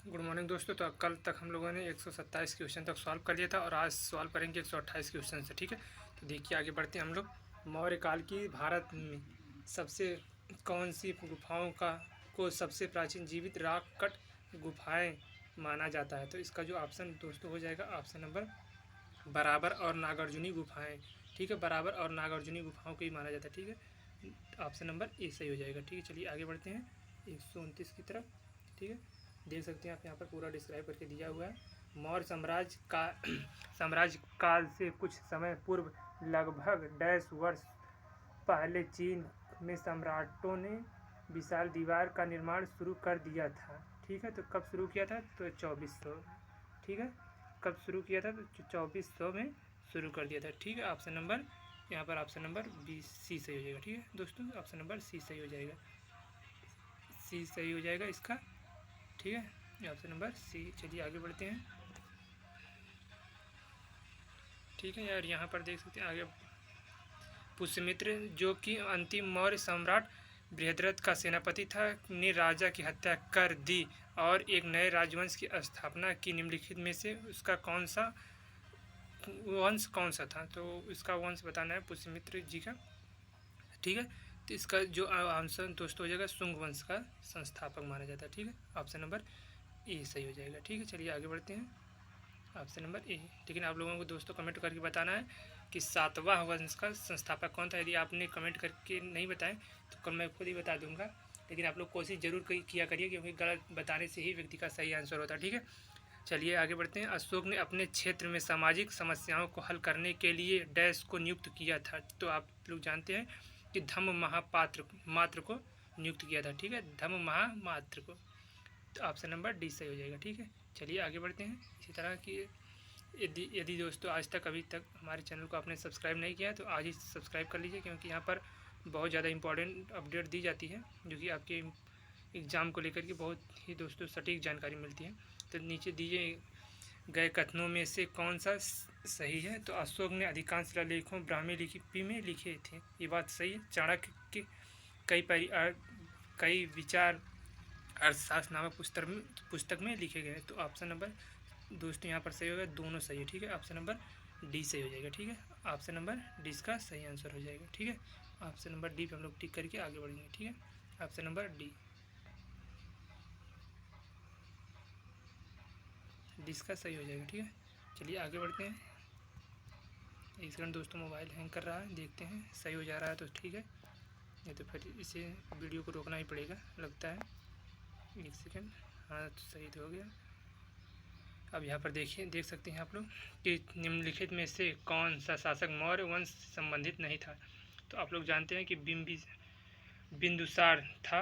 Good morning दोस्तों। तो कल तक हम लोगों ने 127 क्वेश्चन तक सॉल्व कर लिया था और आज सॉल्व करेंगे 128 क्वेश्चन से। ठीक है, तो देखिए आगे बढ़ते हैं हम लोग। मौर्य काल की भारत में सबसे कौन सी गुफाओं का को सबसे प्राचीन जीवित रॉक कट गुफाएं माना जाता है? तो इसका जो ऑप्शन दोस्तों हो जाएगा ऑप्शन नंबर बराबर और नागार्जुनी गुफाएं। ठीक है, बराबर और नागार्जुनी गुफाओं को ही माना जाता है। ठीक है, ऑप्शन नंबर ए सही हो जाएगा। ठीक है, चलिए आगे बढ़ते हैं 129 की तरफ। ठीक है, देख सकते हैं आप यहाँ पर पूरा डिस्क्राइब करके दिया हुआ है। मौर्य साम्राज्य काल से कुछ समय पूर्व लगभग 150 वर्ष पहले चीन में सम्राटों ने विशाल दीवार का निर्माण शुरू कर दिया था। ठीक है, तो कब शुरू किया था? तो 2400। ठीक है, कब शुरू किया था? तो 2400 में शुरू कर दिया था। ठीक है, ऑप्शन नंबर यहाँ पर ऑप्शन नंबर बी सी सही हो जाएगा। ठीक है दोस्तों, ऑप्शन नंबर सी सही हो जाएगा, सी सही हो जाएगा इसका। ठीक है, ऑप्शन नंबर सी। चलिए आगे बढ़ते हैं। ठीक है यार, यहाँ पर देख सकते हैं आगे पुष्यमित्र जो कि अंतिम मौर्य सम्राट बृहद्रथ का सेनापति था, ने राजा की हत्या कर दी और एक नए राजवंश की स्थापना की। निम्नलिखित में से उसका वंश कौन सा था? तो इसका वंश बताना है पुष्यमित्र जी का। ठीक है, तो इसका जो आंसर दोस्तों हो जाएगा शुंग वंश का संस्थापक माना जाता है। ठीक है, ऑप्शन नंबर ए सही हो जाएगा। ठीक है, चलिए आगे बढ़ते हैं। Option number A. लेकिन आप लोगों को दोस्तों कमेंट करके बताना है कि सातवां वंश का संस्थापक कौन था। यदि आपने कमेंट करके नहीं बताएं तो कल मैं खुद ही बता दूंगा, लेकिन आप लोग कोशिश जरूर किया करिए, क्योंकि गलत बताने से ही व्यक्ति का सही आंसर होता है। ठीक है, चलिए आगे बढ़ते हैं। अशोक ने अपने क्षेत्र में सामाजिक समस्याओं को हल करने के लिए डैश को नियुक्त किया था। तो आप लोग जानते हैं कि धम्म महापात्र मात्र को नियुक्त किया था। ठीक है, धम्म महामात्र को। तो ऑप्शन नंबर डी सही हो जाएगा। ठीक है, चलिए आगे बढ़ते हैं। इसी तरह की यदि दोस्तों आज तक अभी तक हमारे चैनल को आपने सब्सक्राइब नहीं किया तो आज ही सब्सक्राइब कर लीजिए, क्योंकि यहाँ पर बहुत ज़्यादा इंपॉर्टेंट अपडेट दी जाती है, जो कि आपके एग्ज़ाम को लेकर के बहुत ही दोस्तों सटीक जानकारी मिलती है। तो नीचे दिए गए कथनों में से कौन सा सही है? तो अशोक ने अधिकांश शिलालेखों ब्राह्मी लिपि में लिखे थे, ये बात सही है। चाणक्य के कई विचार अर्थशास्त्र नामक पुस्तक में लिखे गए। तो ऑप्शन नंबर दोस्तों यहाँ पर सही होगा, दोनों सही है। ठीक है, ऑप्शन नंबर डी सही हो जाएगा। ठीक है, ऑप्शन नंबर डी इसका सही आंसर हो जाएगा। ठीक है, ऑप्शन नंबर डी पे हम लोग टिक करके आगे बढ़ेंगे। ठीक है, ऑप्शन नंबर डी इसका सही हो जाएगा। ठीक है, चलिए आगे बढ़ते हैं। एक सेकंड दोस्तों, मोबाइल हैंग कर रहा है, देखते हैं सही हो जा रहा है तो ठीक है, नहीं तो फिर इसे वीडियो को रोकना ही पड़ेगा लगता है। एक सेकंड, हाँ तो सही तो हो गया। अब यहाँ पर देखिए, देख सकते हैं आप लोग कि निम्नलिखित में से कौन सा शासक मौर्य वंश से संबंधित नहीं था? तो आप लोग जानते हैं कि बिंदुसार था,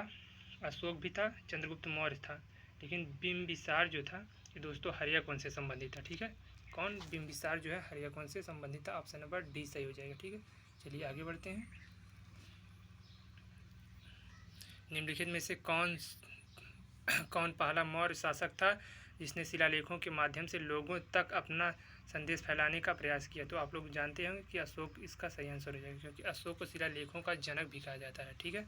अशोक भी था, चंद्रगुप्त मौर्य था, लेकिन बिंबिसार जो था ये दोस्तों हर्यक वंश से संबंधित था। ठीक है, कौन? बिंबिसार जो है हर्यक वंश से संबंधित था। ऑप्शन नंबर डी सही हो जाएगा। ठीक है, चलिए आगे बढ़ते हैं। निम्नलिखित में से कौन पहला मौर्य शासक था जिसने शिलालेखों के माध्यम से लोगों तक अपना संदेश फैलाने का प्रयास किया? तो आप लोग जानते हैं कि अशोक इसका सही आंसर हो जाएगा, क्योंकि अशोक को शिलालेखों का जनक भी कहा जाता है। ठीक है,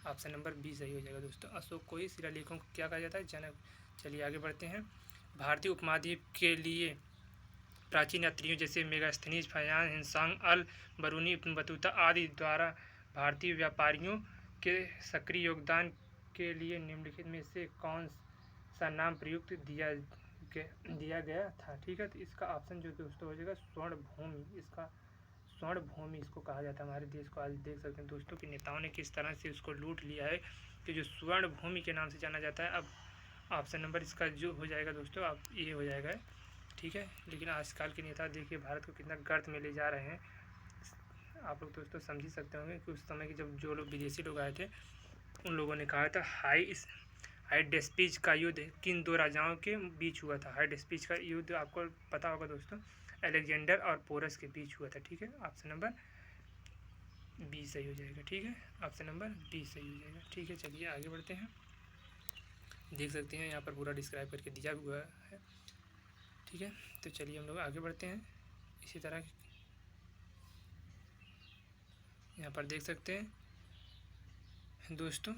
ऑप्शन नंबर बी सही हो जाएगा दोस्तों, अशोक को ही शिलालेखों को क्या कहा जाता है? जनक। चलिए आगे बढ़ते हैं। भारतीय उपमहाद्वीप के लिए प्राचीन यात्रियों जैसे मेगास्थनीज, फयान, हिंसांग, अल बरूनी, इब्न बतूता आदि द्वारा भारतीय व्यापारियों के सक्रिय योगदान के लिए निम्नलिखित में से कौन सा नाम प्रयुक्त दिया गया था? ठीक है, तो इसका ऑप्शन जो दोस्तों हो जाएगा स्वर्ण भूमि। इसका स्वर्ण भूमि इसको कहा जाता है। हमारे देश को आज देख सकते हैं दोस्तों कि नेताओं ने किस तरह से उसको लूट लिया है, कि जो स्वर्ण भूमि के नाम से जाना जाता है। अब ऑप्शन नंबर इसका जो हो जाएगा दोस्तों, अब ये हो जाएगा। ठीक है, लेकिन आजकल के नेता देखिए भारत को कितना गर्त में ले जा रहे हैं। आप लोग दोस्तों समझ ही सकते होंगे कि उस समय के जब जो लोग विदेशी लोग आए थे, उन लोगों ने कहा था हाइडेस्पिज का युद्ध किन दो राजाओं के बीच हुआ था? हाइडेस्पिज का युद्ध आपको पता होगा दोस्तों, अलेक्जेंडर और पोरस के बीच हुआ था। ठीक है, ऑप्शन नंबर बी सही हो जाएगा। ठीक है, ऑप्शन नंबर बी सही हो जाएगा। ठीक है, चलिए आगे बढ़ते हैं। देख सकते हैं यहाँ पर पूरा डिस्क्राइब करके दिया हुआ है। ठीक है, तो चलिए हम लोग आगे बढ़ते हैं। इसी तरह यहाँ पर देख सकते हैं दोस्तों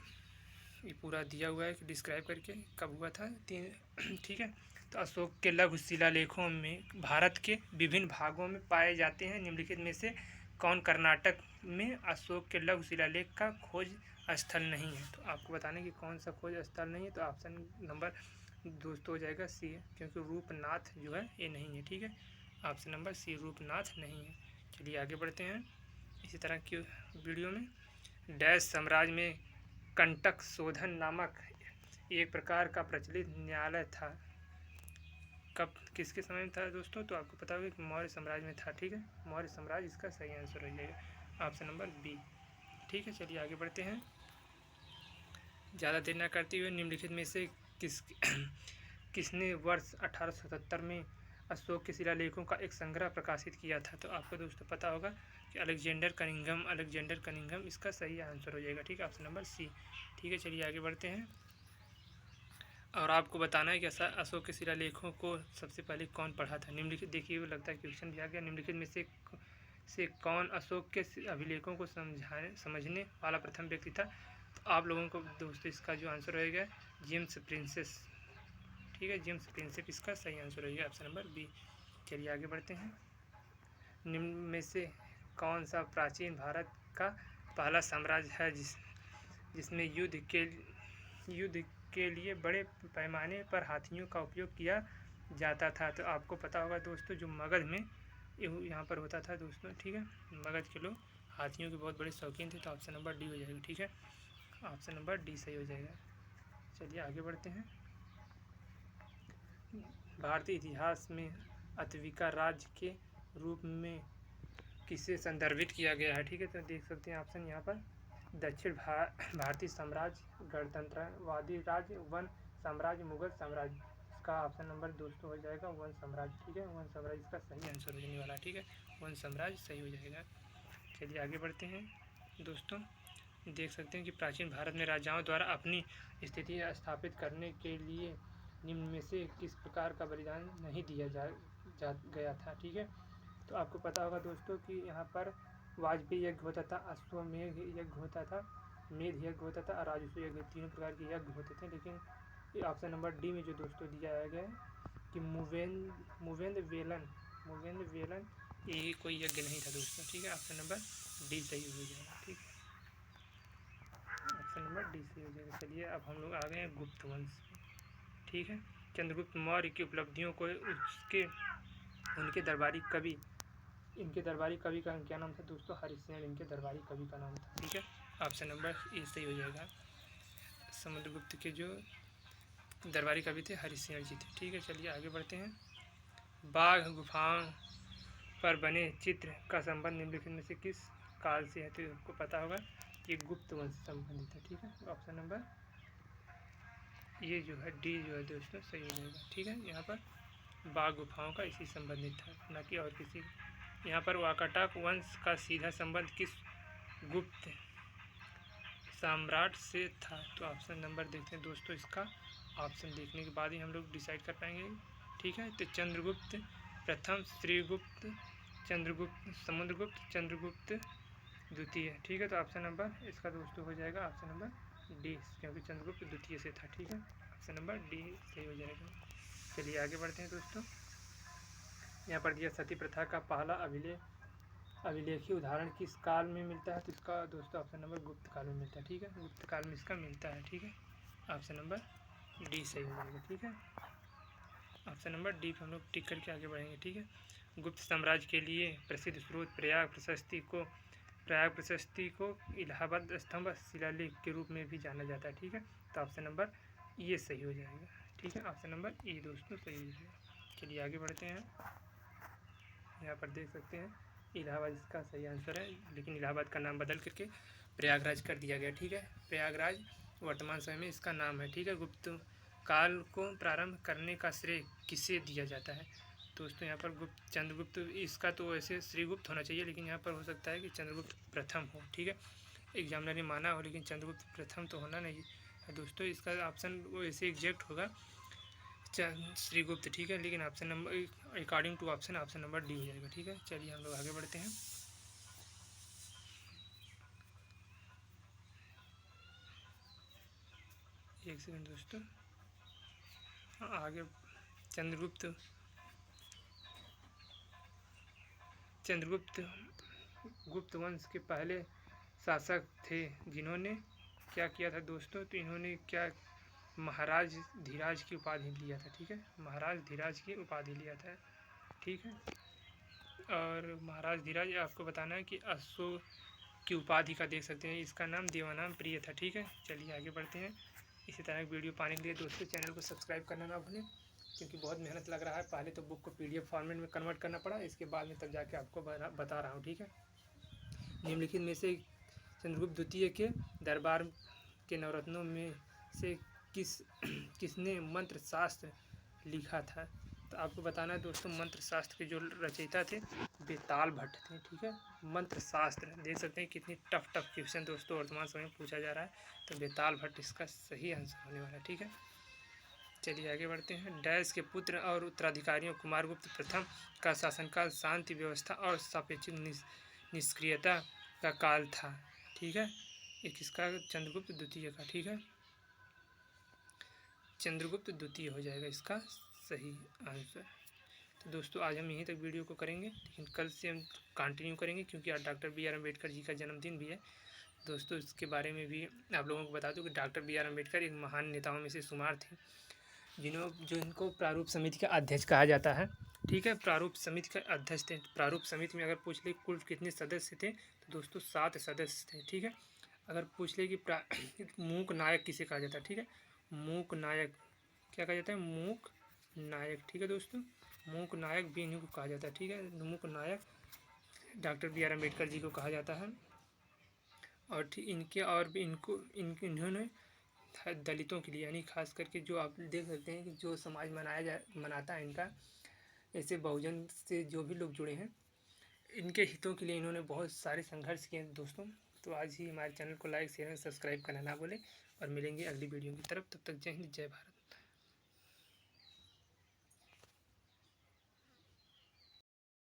ये पूरा दिया हुआ है कि डिस्क्राइब करके कब हुआ था ठीक है। तो अशोक के लघु शिलालेखों में भारत के विभिन्न भागों में पाए जाते हैं। निम्नलिखित में से कौन कर्नाटक में अशोक के लघु शिलालेख का खोज स्थल नहीं है? तो आपको बताने कि कौन सा खोज स्थल नहीं है, तो ऑप्शन नंबर दोस्तों हो जाएगा सी है, क्योंकि रूपनाथ जो है ये नहीं है। ठीक है, ऑप्शन नंबर सी रूपनाथ नहीं है। चलिए आगे बढ़ते हैं इसी तरह की वीडियो में। डैश साम्राज्य में कंटक शोधन नामक एक प्रकार का प्रचलित न्यायालय था। कब किसके समय में था दोस्तों? तो आपको पता होगा कि मौर्य साम्राज्य में था। ठीक है, मौर्य साम्राज्य इसका सही आंसर हो जाएगा, ऑप्शन नंबर बी। ठीक है, चलिए आगे बढ़ते हैं। ज़्यादा देर न करते हुए निम्नलिखित में से किसने वर्ष 1877 में अशोक के शिलालेखों का एक संग्रह प्रकाशित किया था? तो आपको दोस्तों पता होगा कि अलेक्जेंडर कनिंघम इसका सही आंसर हो जाएगा। ठीक है, ऑप्शन नंबर सी। ठीक है, चलिए आगे बढ़ते हैं। और आपको बताना है कि अशोक के शिलालेखों को सबसे पहले कौन पढ़ा था? निम्नलिखित देखिए, लगता है क्वेश्चन भी आ गया। निम्नलिखित में से कौन अशोक के अभिलेखों को समझने वाला प्रथम व्यक्ति था? तो आप लोगों को दोस्तों इसका जो आंसर रहेगा जेम्स प्रिंसेप। ठीक है, जेम्स प्रिंसेप इसका सही आंसर रहेगा, ऑप्शन नंबर बी। चलिए आगे बढ़ते हैं। निम्न में से कौन सा प्राचीन भारत का पहला साम्राज्य है जिसमें युद्ध के लिए बड़े पैमाने पर हाथियों का उपयोग किया जाता था? तो आपको पता होगा दोस्तों, जो मगध में यहाँ पर होता था दोस्तों। ठीक है, मगध के लोग हाथियों के बहुत बड़े शौकीन थे, तो ऑप्शन नंबर डी हो जाएगा। ठीक है, ऑप्शन नंबर डी सही हो जाएगा। चलिए आगे बढ़ते हैं। भारतीय इतिहास में अतविका राज्य के रूप में किसे संदर्भित किया गया है? ठीक है, तो देख सकते हैं ऑप्शन यहाँ पर दक्षिण भारतीय साम्राज्य, गणतंत्रवादी राज्य, वन साम्राज्य, मुगल साम्राज्य। इसका ऑप्शन नंबर दोस्तों हो जाएगा वन साम्राज्य। ठीक है, वन साम्राज्य इसका सही आंसर हो जाने वाला है। ठीक है, वन साम्राज्य सही हो जाएगा। चलिए आगे बढ़ते हैं दोस्तों। देख सकते हैं कि प्राचीन भारत में राजाओं द्वारा अपनी स्थिति स्थापित करने के लिए निम्न में से किस प्रकार का बलिदान नहीं दिया गया था? ठीक है, तो आपको पता होगा दोस्तों कि यहाँ पर वाजपेयी यज्ञ होता था, अश्वमेध यज्ञ होता था, मेध यज्ञ होता था और राजस्व यज्ञ, तीनों प्रकार के यज्ञ होते थे। लेकिन ऑप्शन नंबर डी में जो दोस्तों दिया गया है कि मुवेंद्र वेलन ये कोई यज्ञ नहीं था दोस्तों। ठीक है, ऑप्शन नंबर डी सही हो जाएगा। ठीक है, ऑप्शन नंबर डी सही हो जाएगा। चलिए अब हम लोग आ गए हैं गुप्त वंश। ठीक है, चंद्रगुप्त मौर्य की उपलब्धियों को इनके दरबारी कवि का क्या नाम था दोस्तों? हरिश्चंद्र इनके दरबारी कवि का नाम था। ठीक है, ऑप्शन नंबर ए सही हो जाएगा। समुद्रगुप्त के जो दरबारी कवि थे हरिश्चंद्र जी थे। ठीक है, चलिए आगे बढ़ते हैं। बाघ गुफाओं पर बने चित्र का संबंध निम्नलिखित में से किस काल से है? तो आपको पता होगा कि गुप्त वंश से संबंधित है। ठीक है, ऑप्शन नंबर ये जो है डी जो है दोस्तों सही हो जाएगा। ठीक है, यहाँ पर बाघ गुफाओं का इसी संबंधित था, न कि और किसी। यहाँ पर वाकाटक वंश का सीधा संबंध किस गुप्त सम्राट से था? तो ऑप्शन नंबर देखते हैं दोस्तों, इसका ऑप्शन देखने के बाद ही हम लोग डिसाइड कर पाएंगे। ठीक है, तो चंद्रगुप्त प्रथम, श्रीगुप्त, समुद्रगुप्त, चंद्रगुप्त द्वितीय। ठीक है, तो ऑप्शन नंबर इसका दोस्तों हो जाएगा ऑप्शन नंबर डी, क्योंकि चंद्रगुप्त द्वितीय से था। ठीक है, ऑप्शन नंबर डी सही हो जाएगा। चलिए आगे बढ़ते हैं दोस्तों। यहाँ पर दिया सती प्रथा का पहला अभिलेखीय उदाहरण किस काल में मिलता है? तो इसका दोस्तों ऑप्शन नंबर गुप्त काल में मिलता है। ठीक है, गुप्त काल में इसका मिलता है। ठीक है, ऑप्शन नंबर डी सही हो जाएगा। ठीक है, ऑप्शन नंबर डी पर हम लोग टिक करके आगे बढ़ेंगे। ठीक है, गुप्त साम्राज्य के लिए प्रसिद्ध स्रोत प्रयाग प्रशस्ति को इलाहाबाद स्तंभ शिलालेख के रूप में भी जाना जाता है। ठीक है, तो ऑप्शन नंबर ये सही हो जाएगा। ठीक है, ऑप्शन नंबर ए दोस्तों सही हो जाएगा। चलिए आगे बढ़ते हैं। यहाँ पर देख सकते हैं इलाहाबाद इसका सही आंसर है, लेकिन इलाहाबाद का नाम बदल करके प्रयागराज कर दिया गया। ठीक है, प्रयागराज वर्तमान समय में इसका नाम है। ठीक है, गुप्त काल को प्रारंभ करने का श्रेय किसे दिया जाता है? दोस्तों यहाँ पर चंद्रगुप्त, इसका तो वैसे श्रीगुप्त होना चाहिए, लेकिन यहाँ पर हो सकता है कि चंद्रगुप्त प्रथम हो। ठीक है, एग्जामिनर ने माना हो, लेकिन चंद्रगुप्त प्रथम तो होना नहीं है दोस्तों। इसका ऑप्शन वैसे एग्जैक्ट होगा श्रीगुप्त। ठीक है, लेकिन option number according to option number D हो जाएगा। ठीक है, चलिए हम लोग आगे बढ़ते हैं। एक सेकंड दोस्तों। हाँ, आगे चंद्रगुप्त गुप्त वंश के पहले शासक थे जिन्होंने क्या किया था दोस्तों, तो इन्होंने क्या महाराज धीराज की उपाधि लिया था। ठीक है, महाराज धीराज की उपाधि लिया था। ठीक है, और महाराज धीराज आपको बताना है कि अशोक की उपाधि का देख सकते हैं, इसका नाम देवानाम प्रिय था। ठीक है, चलिए आगे बढ़ते हैं। इसी तरह की वीडियो पाने के लिए दोस्तों चैनल को सब्सक्राइब करना ना भूलें, क्योंकि बहुत मेहनत लग रहा है। पहले तो बुक को PDF फॉर्मेट में कन्वर्ट करना पड़ा, इसके बाद में तब जाके आपको बता रहा हूँ। ठीक है, निम्नलिखित में से चंद्रगुप्त द्वितीय के दरबार के नवरत्नों में से किसने मंत्र शास्त्र लिखा था, तो आपको बताना है दोस्तों, मंत्र शास्त्र के जो रचयिता थे बेताल भट्ट थे। ठीक है, मंत्र शास्त्र देख सकते हैं कितनी टफ क्वेश्चन दोस्तों वर्तमान समय में पूछा जा रहा है, तो बेताल भट्ट इसका सही आंसर होने वाला है। ठीक है, चलिए आगे बढ़ते हैं। डैश के पुत्र और उत्तराधिकारियों कुमारगुप्त प्रथम का शासनकाल शांति व्यवस्था और सापेक्षिक निष्क्रियता का काल था। ठीक है, ये किसका, चंद्रगुप्त द्वितीय का। ठीक है, चंद्रगुप्त द्वितीय हो जाएगा इसका सही आंसर। तो दोस्तों आज हम यहीं तक वीडियो को करेंगे, लेकिन कल से हम कंटिन्यू करेंगे, क्योंकि आज डॉक्टर BR अम्बेडकर जी का जन्मदिन भी है दोस्तों। इसके बारे में भी आप लोगों को बता दूं कि डॉक्टर BR अम्बेडकर एक महान नेताओं में से शुमार थे, जिनको प्रारूप समिति का अध्यक्ष कहा जाता है। ठीक है, प्रारूप समिति का अध्यक्ष थे। प्रारूप समिति में अगर पूछ ले कुल कितने सदस्य थे, तो दोस्तों 7 सदस्य थे। ठीक है, अगर पूछ ले कि मूक नायक किसे कहा जाता है, ठीक है, मूक नायक क्या कहा जाता है, मूक नायक। ठीक है दोस्तों, मूक नायक भी इन्हीं को कहा जाता है। ठीक है, मूक नायक डॉक्टर BR अम्बेडकर जी को कहा जाता है। और ठीक इनके और भी इन्होंने दलितों के लिए, यानी खास करके जो आप देख सकते हैं कि जो समाज मनाता है इनका, ऐसे बहुजन से जो भी लोग जुड़े हैं, इनके हितों के लिए इन्होंने बहुत सारे संघर्ष किए हैं दोस्तों। तो आज ही हमारे चैनल को लाइक शेयर और सब्सक्राइब करना ना भूलें, और मिलेंगे अगली वीडियो की तरफ। तब तक जय हिंद, जय भारत।